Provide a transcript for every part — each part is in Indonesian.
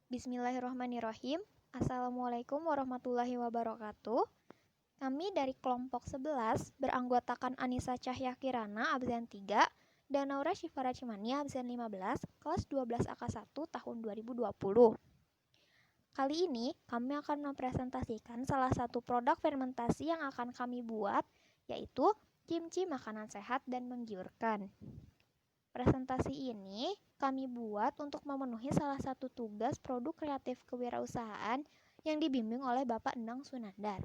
Bismillahirrahmanirrahim. Assalamualaikum warahmatullahi wabarakatuh. Kami dari kelompok 11 beranggotakan Anissa Cahya Kirana absen 3 dan Naura Syifara Cimania absen 15 kelas 12 AK1 tahun 2020. Kali ini kami akan mempresentasikan salah satu produk fermentasi yang akan kami buat, yaitu kimchi makanan sehat dan menggiurkan. Presentasi ini kami buat untuk memenuhi salah satu tugas produk kreatif kewirausahaan yang dibimbing oleh Bapak Endang Sunandar.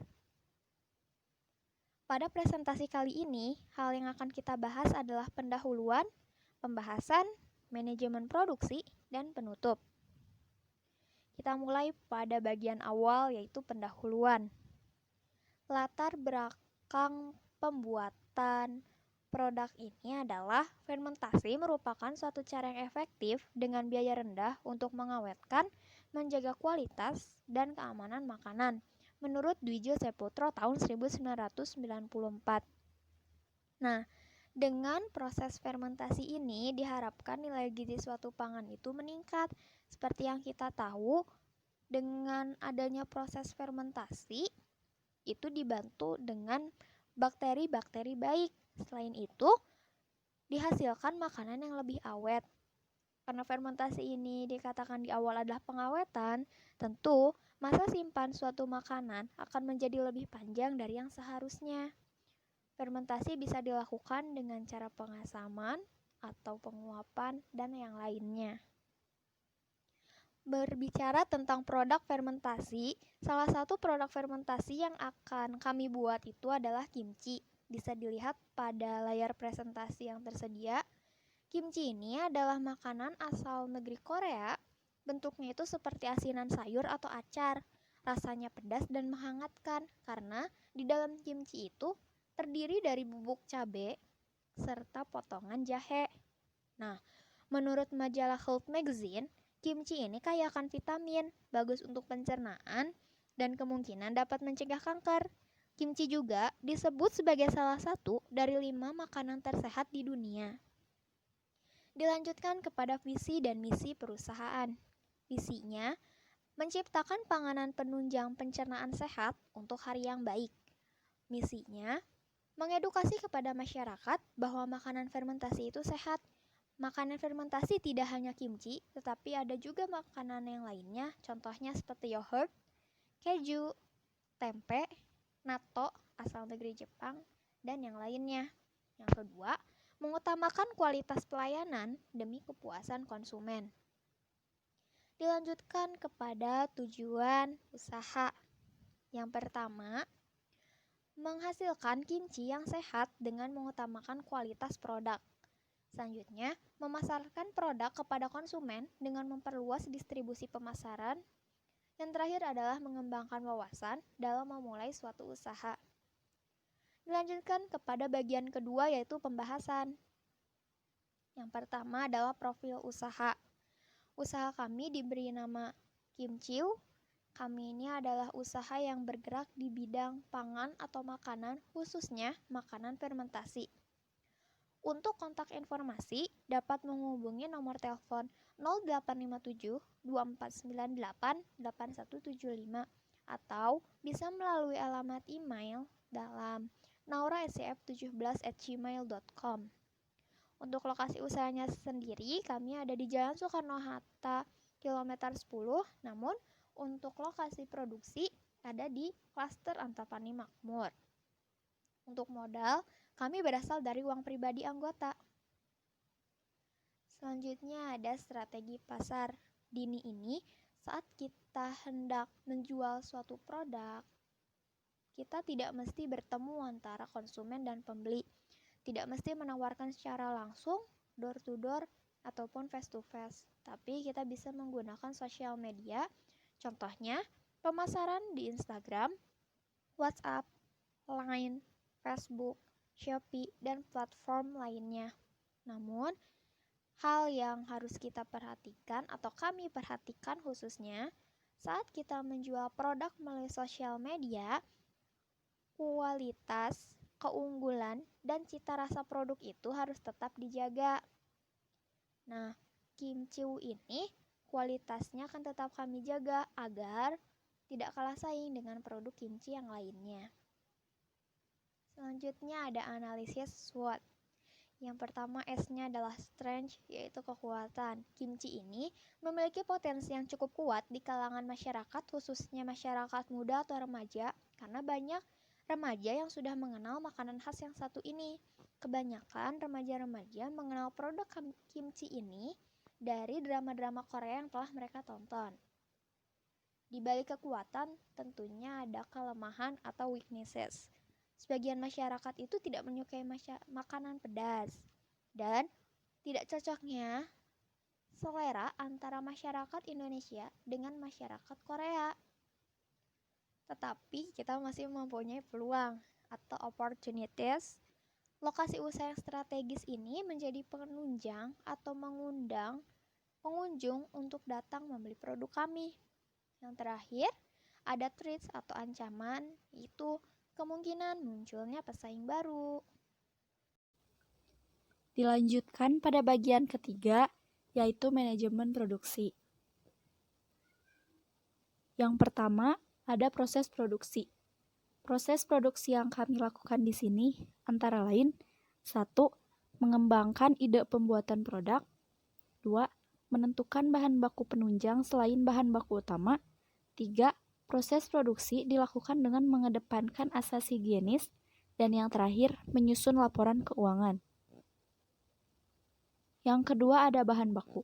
Pada presentasi kali ini, hal yang akan kita bahas adalah pendahuluan, pembahasan, manajemen produksi, dan penutup. Kita mulai pada bagian awal, yaitu pendahuluan. Latar belakang pembuatan produk ini adalah fermentasi merupakan suatu cara yang efektif dengan biaya rendah untuk mengawetkan, menjaga kualitas, dan keamanan makanan, menurut Dwijo Seputro tahun 1994. Nah, dengan proses fermentasi ini diharapkan nilai gizi suatu pangan itu meningkat. Seperti yang kita tahu, dengan adanya proses fermentasi itu dibantu dengan bakteri-bakteri baik. Selain itu, dihasilkan makanan yang lebih awet. Karena fermentasi ini dikatakan di awal adalah pengawetan, tentu masa simpan suatu makanan akan menjadi lebih panjang dari yang seharusnya. Fermentasi bisa dilakukan dengan cara pengasaman atau penguapan dan yang lainnya. Berbicara tentang produk fermentasi, salah satu produk fermentasi yang akan kami buat itu adalah kimchi. Bisa dilihat pada layar presentasi yang tersedia. Kimchi ini adalah makanan asal negeri Korea. Bentuknya itu seperti asinan sayur atau acar. Rasanya pedas dan menghangatkan karena di dalam kimchi itu terdiri dari bubuk cabai serta potongan jahe. Nah, menurut majalah Health Magazine, kimchi ini kaya akan vitamin, bagus untuk pencernaan, dan kemungkinan dapat mencegah kanker. Kimchi juga disebut sebagai salah satu dari 5 makanan tersehat di dunia. Dilanjutkan kepada visi dan misi perusahaan. Visinya, menciptakan panganan penunjang pencernaan sehat untuk hari yang baik. Misinya, mengedukasi kepada masyarakat bahwa makanan fermentasi itu sehat. Makanan fermentasi tidak hanya kimchi, tetapi ada juga makanan yang lainnya, contohnya seperti yogurt, keju, tempe, natto asal negeri Jepang, dan yang lainnya. Yang kedua, mengutamakan kualitas pelayanan demi kepuasan konsumen. Dilanjutkan kepada tujuan usaha. Yang pertama, menghasilkan kimchi yang sehat dengan mengutamakan kualitas produk. Selanjutnya, memasarkan produk kepada konsumen dengan memperluas distribusi pemasaran. Yang terakhir adalah mengembangkan wawasan dalam memulai suatu usaha. Dilanjutkan kepada bagian kedua, yaitu pembahasan. Yang pertama adalah profil usaha. Usaha kami diberi nama Kimchiu. Kami ini adalah usaha yang bergerak di bidang pangan atau makanan, khususnya makanan fermentasi. Untuk kontak informasi dapat menghubungi nomor telepon 0857 2498 8175 atau bisa melalui alamat email dalam naurascf17@gmail.com. Untuk lokasi usahanya sendiri, kami ada di Jalan Soekarno-Hatta kilometer 10, namun untuk lokasi produksi ada di klaster Antapani Makmur. Untuk modal, kami berasal dari uang pribadi anggota. Selanjutnya ada strategi pasar dini ini. Saat kita hendak menjual suatu produk, kita tidak mesti bertemu antara konsumen dan pembeli. Tidak mesti menawarkan secara langsung, door to door, ataupun face to face. Tapi kita bisa menggunakan sosial media. Contohnya, pemasaran di Instagram, WhatsApp, Line, Facebook, Shopee, dan platform lainnya. Namun, hal yang harus kita perhatikan atau kami perhatikan khususnya saat kita menjual produk melalui sosial media, kualitas, keunggulan, dan cita rasa produk itu harus tetap dijaga. Nah, kimchi ini kualitasnya akan tetap kami jaga agar tidak kalah saing dengan produk kimchi yang lainnya. Selanjutnya ada analisis SWOT. Yang pertama S-nya adalah strength, yaitu kekuatan. Kimchi ini memiliki potensi yang cukup kuat di kalangan masyarakat, khususnya masyarakat muda atau remaja, karena banyak remaja yang sudah mengenal makanan khas yang satu ini. Kebanyakan remaja-remaja mengenal produk kimchi ini dari drama-drama Korea yang telah mereka tonton. Di balik kekuatan, tentunya ada kelemahan atau weaknesses. Sebagian masyarakat itu tidak menyukai makanan pedas, dan tidak cocoknya selera antara masyarakat Indonesia dengan masyarakat Korea. Tetapi kita masih mempunyai peluang atau opportunities. Lokasi usaha yang strategis ini menjadi penunjang atau mengundang pengunjung untuk datang membeli produk kami. Yang terakhir, ada threats atau ancaman, yaitu kemungkinan munculnya pesaing baru. Dilanjutkan pada bagian ketiga, yaitu manajemen produksi. Yang pertama, ada proses produksi. Proses produksi yang kami lakukan di sini antara lain 1. Mengembangkan ide pembuatan produk. 2. Menentukan bahan baku penunjang selain bahan baku utama. 3. Proses produksi dilakukan dengan mengedepankan asas higienis. Dan yang terakhir, menyusun laporan keuangan. Yang kedua ada bahan baku.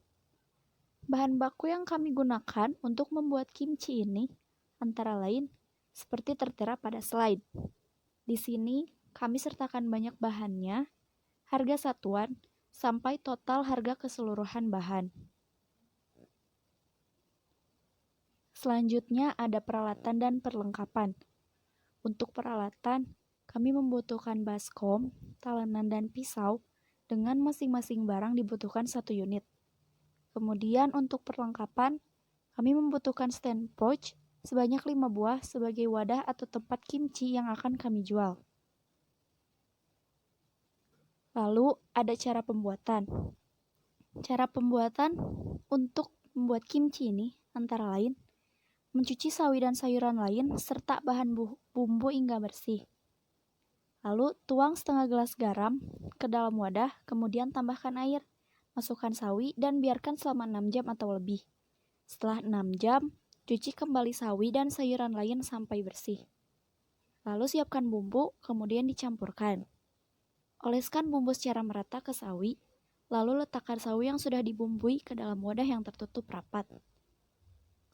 Bahan baku yang kami gunakan untuk membuat kimchi ini antara lain seperti tertera pada slide. Di sini kami sertakan banyak bahannya, harga satuan, sampai total harga keseluruhan bahan. Selanjutnya ada peralatan dan perlengkapan. Untuk peralatan, kami membutuhkan baskom, talenan, dan pisau dengan masing-masing barang dibutuhkan 1 unit. Kemudian untuk perlengkapan, kami membutuhkan stand pouch sebanyak 5 buah sebagai wadah atau tempat kimchi yang akan kami jual. Lalu ada cara pembuatan. Cara pembuatan untuk membuat kimchi ini antara lain mencuci sawi dan sayuran lain serta bahan bumbu hingga bersih. Lalu tuang setengah gelas garam ke dalam wadah, kemudian tambahkan air, masukkan sawi dan biarkan selama 6 jam atau lebih. Setelah 6 jam, cuci kembali sawi dan sayuran lain sampai bersih. Lalu siapkan bumbu, kemudian dicampurkan. Oleskan bumbu secara merata ke sawi, lalu letakkan sawi yang sudah dibumbui ke dalam wadah yang tertutup rapat.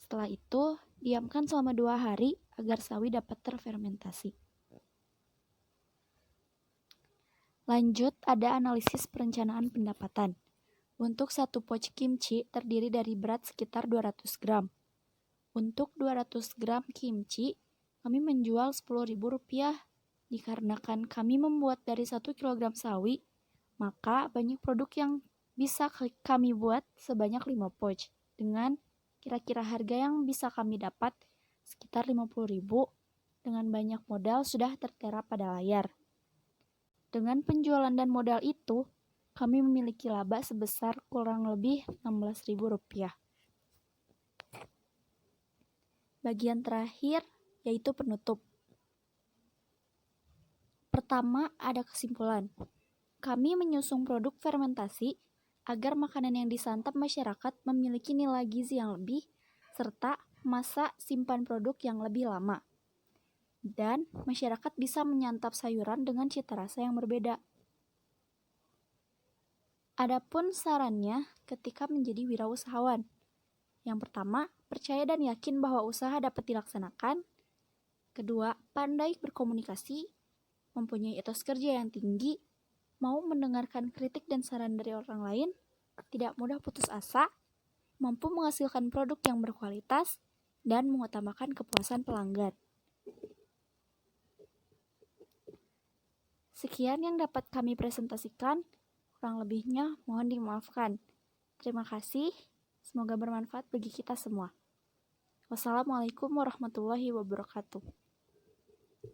Setelah itu, diamkan selama 2 hari agar sawi dapat terfermentasi. Lanjut, ada analisis perencanaan pendapatan. Untuk 1 pouch kimchi terdiri dari berat sekitar 200 gram. Untuk 200 gram kimchi, kami menjual Rp10.000. Dikarenakan kami membuat dari 1 kg sawi, maka banyak produk yang bisa kami buat sebanyak 5 pouch dengan kira-kira harga yang bisa kami dapat sekitar Rp50.000 dengan banyak modal sudah tertera pada layar. Dengan penjualan dan modal itu, kami memiliki laba sebesar kurang lebih Rp16.000. Bagian terakhir yaitu penutup. Pertama, ada kesimpulan. Kami menyusung produk fermentasi agar makanan yang disantap masyarakat memiliki nilai gizi yang lebih, serta masa simpan produk yang lebih lama. Dan masyarakat bisa menyantap sayuran dengan cita rasa yang berbeda. Adapun sarannya ketika menjadi wirausahawan. Yang pertama, percaya dan yakin bahwa usaha dapat dilaksanakan. Kedua, pandai berkomunikasi, mempunyai etos kerja yang tinggi, mau mendengarkan kritik dan saran dari orang lain, tidak mudah putus asa, mampu menghasilkan produk yang berkualitas, dan mengutamakan kepuasan pelanggan. Sekian yang dapat kami presentasikan, kurang lebihnya mohon dimaafkan. Terima kasih, semoga bermanfaat bagi kita semua. Wassalamualaikum warahmatullahi wabarakatuh.